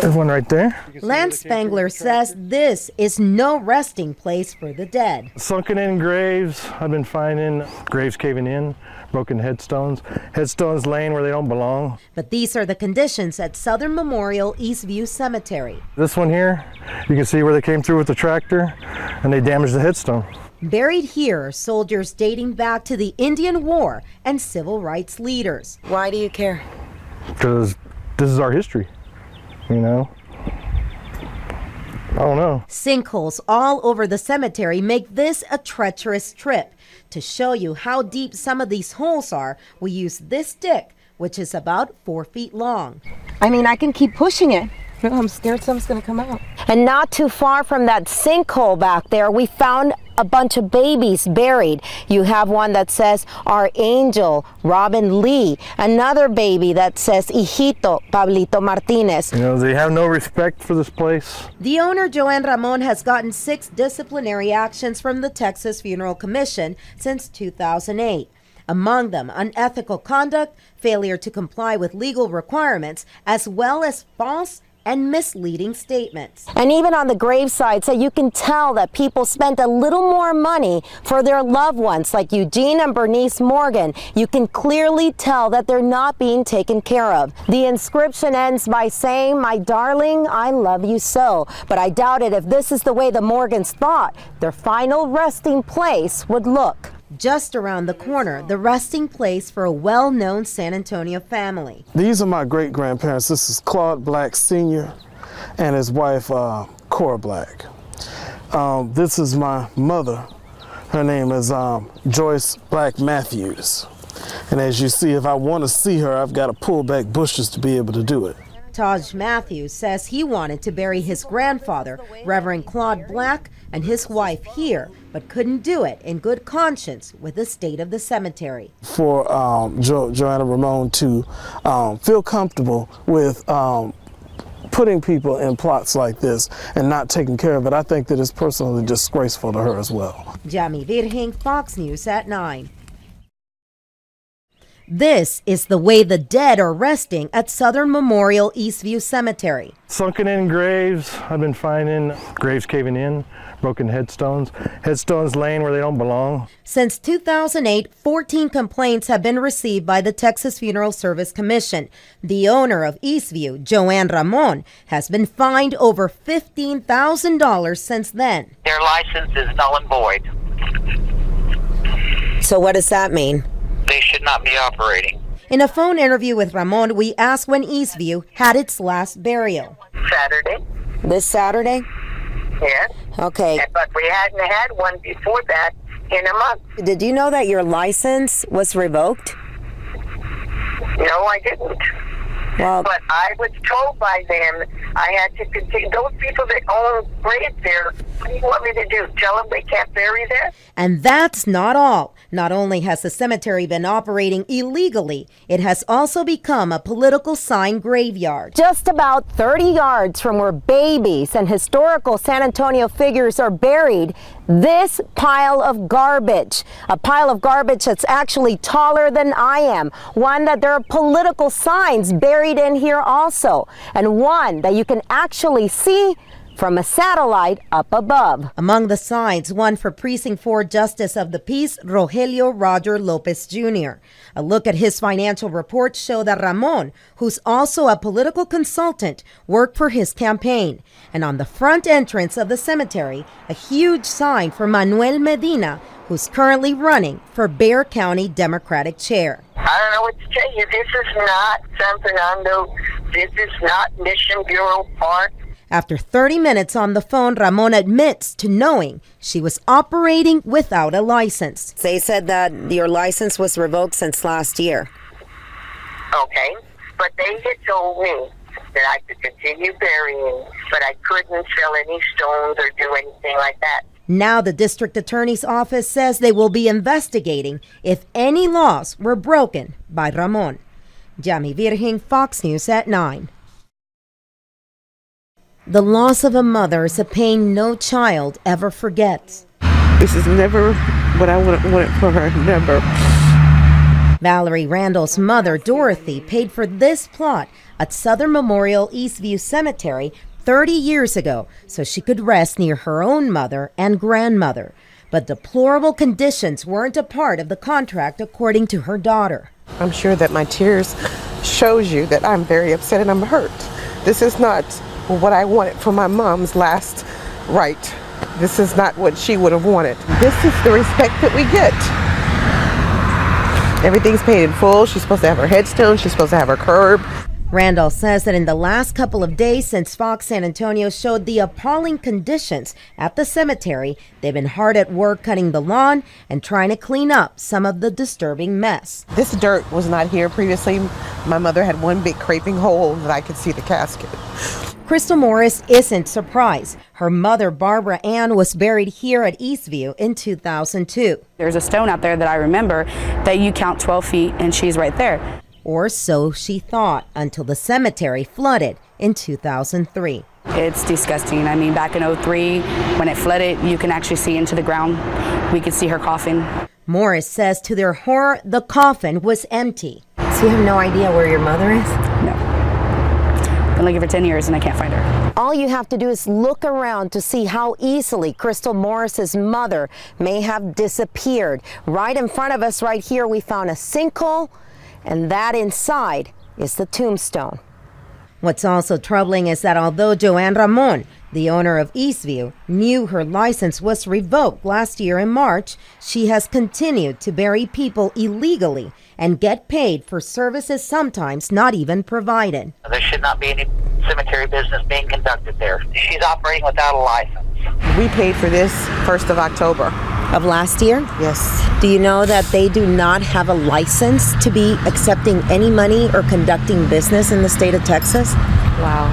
There's one right there. Lance Spangler says this is no resting place for the dead. Sunken in graves. I've been finding graves caving in, broken headstones laying where they don't belong. But these are the conditions at Southern Memorial Eastview Cemetery. This one here, you can see where they came through with the tractor and they damaged the headstone. Buried here are soldiers dating back to the Indian War and civil rights leaders. Why do you care? Because this is our history, you know? I don't know. Sinkholes all over the cemetery make this a treacherous trip. To show you how deep some of these holes are, we use this stick, which is about 4 feet long. I mean, I can keep pushing it. I'm scared something's gonna come out. And not too far from that sinkhole back there, we found a bunch of babies buried. You have one that says Our Angel, Robin Lee. Another baby that says Hijito, Pablito Martinez. You know, they have no respect for this place. The owner, Joanne Ramon, has gotten 6 disciplinary actions from the Texas Funeral Commission since 2008. Among them, unethical conduct, failure to comply with legal requirements, as well as false and misleading statements. And even on the graveside, so you can tell that people spent a little more money for their loved ones, like Eugene and Bernice Morgan. You can clearly tell that they're not being taken care of. The inscription ends by saying, "My darling, I love you so." But I doubted if this is the way the Morgans thought their final resting place would look. Just around the corner, the resting place for a well-known San Antonio family. These are my great-grandparents. This is Claude Black Sr. and his wife, Cora Black. This is my mother. Her name is Joyce Black Matthews. And as you see, if I want to see her, I've got to pull back bushes to be able to do it. Taj Matthews says he wanted to bury his grandfather, Reverend Claude Black, and his wife here, but couldn't do it in good conscience with the state of the cemetery. For Joanna Ramon to feel comfortable with putting people in plots like this and not taking care of it, I think that it's personally disgraceful to her as well. Yami Virgen, Fox News at 9. This is the way the dead are resting at Southern Memorial Eastview Cemetery. Sunken in graves. I've been finding graves caving in, broken headstones laying where they don't belong. Since 2008, 14 complaints have been received by the Texas Funeral Service Commission. The owner of Eastview, Joanne Ramon, has been fined over $15,000 since then. Their license is null and void. So what does that mean? They should not be operating. In a phone interview with Ramon, we asked when Eastview had its last burial. Saturday. This Saturday? Yes. Okay. But we hadn't had one before that in a month. Did you know that your license was revoked? No, I didn't. Well, but I was told by them I had to continue. Those people that own graves there, what do you want me to do? Tell them they can't bury there? And that's not all. Not only has the cemetery been operating illegally, it has also become a political sign graveyard. Just about 30 yards from where babies and historical San Antonio figures are buried, this pile of garbage, a pile of garbage that's actually taller than I am, one that there are political signs buried in here also, and one that you can actually see from a satellite up above. Among the signs, one for Precinct 4 Justice of the Peace, Rogelio Roger Lopez Jr. A look at his financial reports show that Ramon, who's also a political consultant, worked for his campaign. And on the front entrance of the cemetery, a huge sign for Manuel Medina, who's currently running for Bexar County Democratic chair. I don't know what to tell you. This is not San Fernando. This is not Mission Bureau Park. After 30 minutes on the phone, Ramon admits to knowing she was operating without a license. They said that your license was revoked since last year. Okay, but they had told me that I could continue burying, but I couldn't fill any stones or do anything like that. Now the district attorney's office says they will be investigating if any laws were broken by Ramon. Yami Virgen, Fox News at 9. The loss of a mother is a pain no child ever forgets. This is never what I wanted for her, never. Valerie Randall's mother, Dorothy, paid for this plot at Southern Memorial Eastview Cemetery 30 years ago so she could rest near her own mother and grandmother. But deplorable conditions weren't a part of the contract, according to her daughter. I'm sure that my tears shows you that I'm very upset and I'm hurt. This is not what I wanted for my mom's last rite. This is not what she would have wanted. This is the respect that we get. Everything's paid in full. She's supposed to have her headstone. She's supposed to have her curb. Randall says that in the last couple of days since Fox San Antonio showed the appalling conditions at the cemetery, they've been hard at work cutting the lawn and trying to clean up some of the disturbing mess. This dirt was not here previously. My mother had one big craping hole that I could see the casket. Crystal Morris isn't surprised. Her mother, Barbara Ann, was buried here at Eastview in 2002. There's a stone out there that I remember that you count 12 feet and she's right there. Or so she thought, until the cemetery flooded in 2003. It's disgusting. I mean, back in '03, when it flooded, you can actually see into the ground. We could see her coffin. Morris says to their horror, the coffin was empty. So you have no idea where your mother is? No. Been looking for 10 years and I can't find her. All you have to do is look around to see how easily Crystal Morris's mother may have disappeared. Right in front of us right here, we found a sinkhole, and that inside is the tombstone. What's also troubling is that although Joanne Ramon, the owner of Eastview, knew her license was revoked last year in March, she has continued to bury people illegally and get paid for services sometimes not even provided. There should not be any cemetery business being conducted there. She's operating without a license. We paid for this 1st of October. Of last year? Yes. Do you know that they do not have a license to be accepting any money or conducting business in the state of Texas? Wow.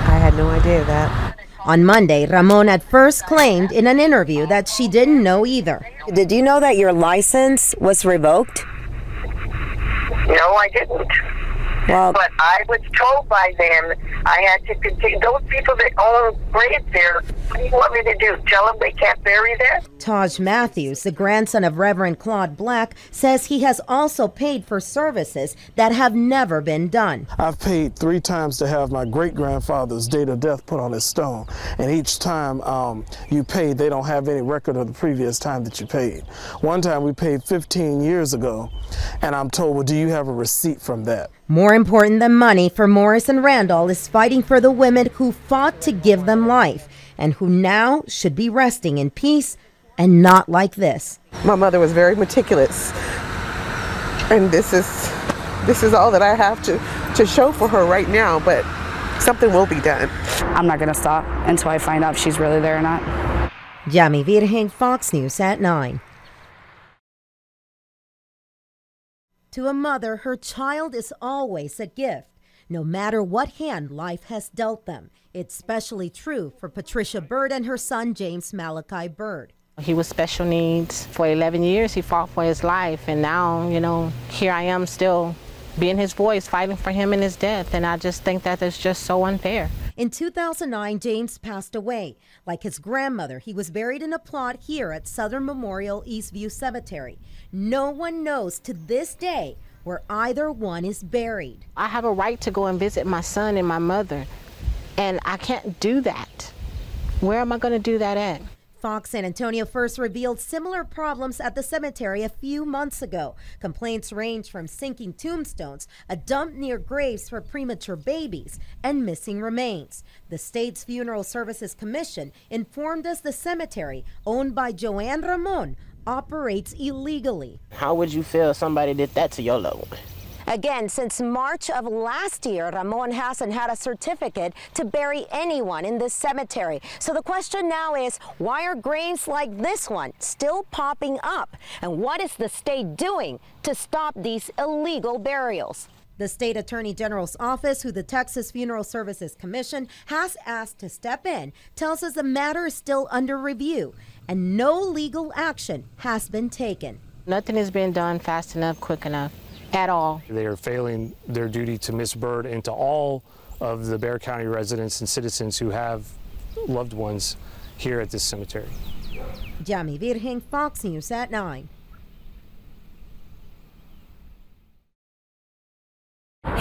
I had no idea of that. On Monday, Ramon at first claimed in an interview that she didn't know either. Did you know that your license was revoked? No, I didn't. Well, But I was told by them I had to continue. Those people that own graves there, what do you want me to do? Tell them they can't bury there? Taj Matthews, the grandson of Reverend Claude Black, says he has also paid for services that have never been done. I've paid 3 times to have my great-grandfather's date of death put on his stone. And each time you pay, they don't have any record of the previous time that you paid. One time we paid 15 years ago, and I'm told, well, do you have a receipt from that? More important than money for Morris and Randall is fighting for the women who fought to give them life and who now should be resting in peace and not like this. My mother was very meticulous, and this is all that I have to show for her right now, but something will be done. I'm not going to stop until I find out if she's really there or not. Yami Virgen, Fox News at 9. To a mother, her child is always a gift, no matter what hand life has dealt them. It's especially true for Patricia Bird and her son, James Malachi Bird. He was special needs. For 11 years, he fought for his life, and now, you know, here I am still being his voice, fighting for him in his death, and I just think that is just so unfair. In 2009, James passed away. Like his grandmother, he was buried in a plot here at Southern Memorial Eastview Cemetery. No one knows to this day where either one is buried. I have a right to go and visit my son and my mother, and I can't do that. Where am I going to do that at? Fox San Antonio first revealed similar problems at the cemetery a few months ago. Complaints range from sinking tombstones, a dump near graves for premature babies, and missing remains. The state's Funeral Services Commission informed us the cemetery, owned by Joanne Ramon, operates illegally. How would you feel if somebody did that to your loved one? Again, since March of last year, Ramon hasn't had a certificate to bury anyone in this cemetery. So the question now is, why are graves like this one still popping up? And what is the state doing to stop these illegal burials? The state attorney general's office, who the Texas Funeral Services Commission has asked to step in, tells us the matter is still under review and no legal action has been taken. Nothing has been done fast enough, quick enough. At all. They are failing their duty to Miss Bird and to all of the Bexar County residents and citizens who have loved ones here at this cemetery. Yami Virgen, Fox News at 9.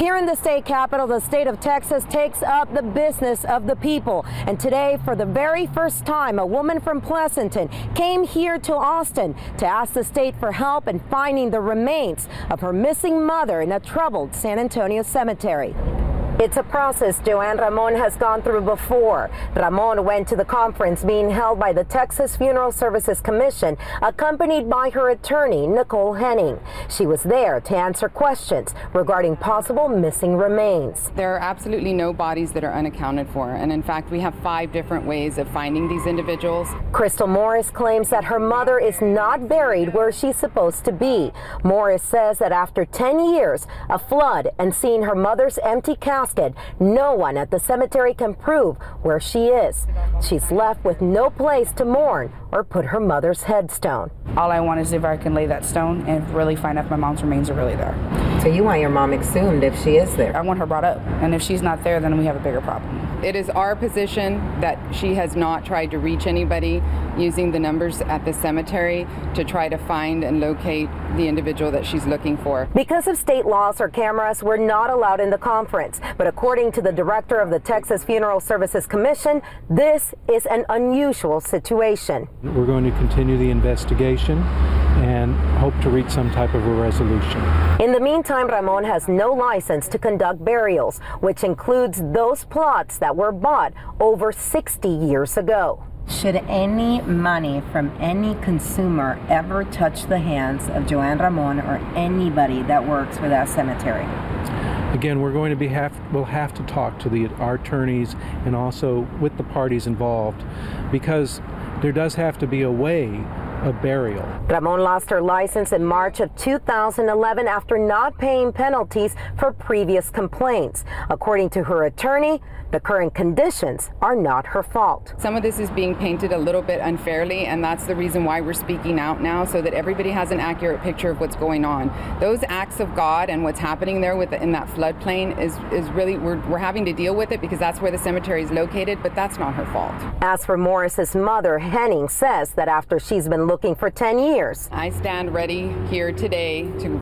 Here in the state capital, the state of Texas takes up the business of the people. And today, for the very first time, a woman from Pleasanton came here to Austin to ask the state for help in finding the remains of her missing mother in a troubled San Antonio cemetery. It's a process Joanne Ramon has gone through before. Ramon went to the conference being held by the Texas Funeral Services Commission, accompanied by her attorney, Nicole Henning. She was there to answer questions regarding possible missing remains. There are absolutely no bodies that are unaccounted for, and in fact, we have 5 different ways of finding these individuals. Crystal Morris claims that her mother is not buried where she's supposed to be. Morris says that after 10 years, a flood, and seeing her mother's empty casket, no one at the cemetery can prove where she is. She's left with no place to mourn or put her mother's headstone. All I want is if I can lay that stone and really find out if my mom's remains are really there. So you want your mom exhumed if she is there? I want her brought up, and if she's not there, then we have a bigger problem. It is our position that she has not tried to reach anybody using the numbers at the cemetery to try to find and locate the individual that she's looking for. Because of state laws or cameras, we're not allowed in the conference. But according to the director of the Texas Funeral Services Commission, this is an unusual situation. We're going to continue the investigation and hope to reach some type of a resolution. In the meantime, Ramon has no license to conduct burials, which includes those plots that were bought over 60 years ago. Should any money from any consumer ever touch the hands of Joanne Ramon or anybody that works for that cemetery? Again, we're going to we'll have to talk to our attorneys and also with the parties involved, because there does have to be a way of burial. Ramon lost her license in March of 2011 after not paying penalties for previous complaints. According to her attorney, the current conditions are not her fault. Some of this is being painted a little bit unfairly, and that's the reason why we're speaking out now, so that everybody has an accurate picture of what's going on. Those acts of God and what's happening there in that floodplain is really, we're having to deal with it because that's where the cemetery is located, but that's not her fault. As for Morris's mother, Henning says that after she's been looking for 10 years. I stand ready here today to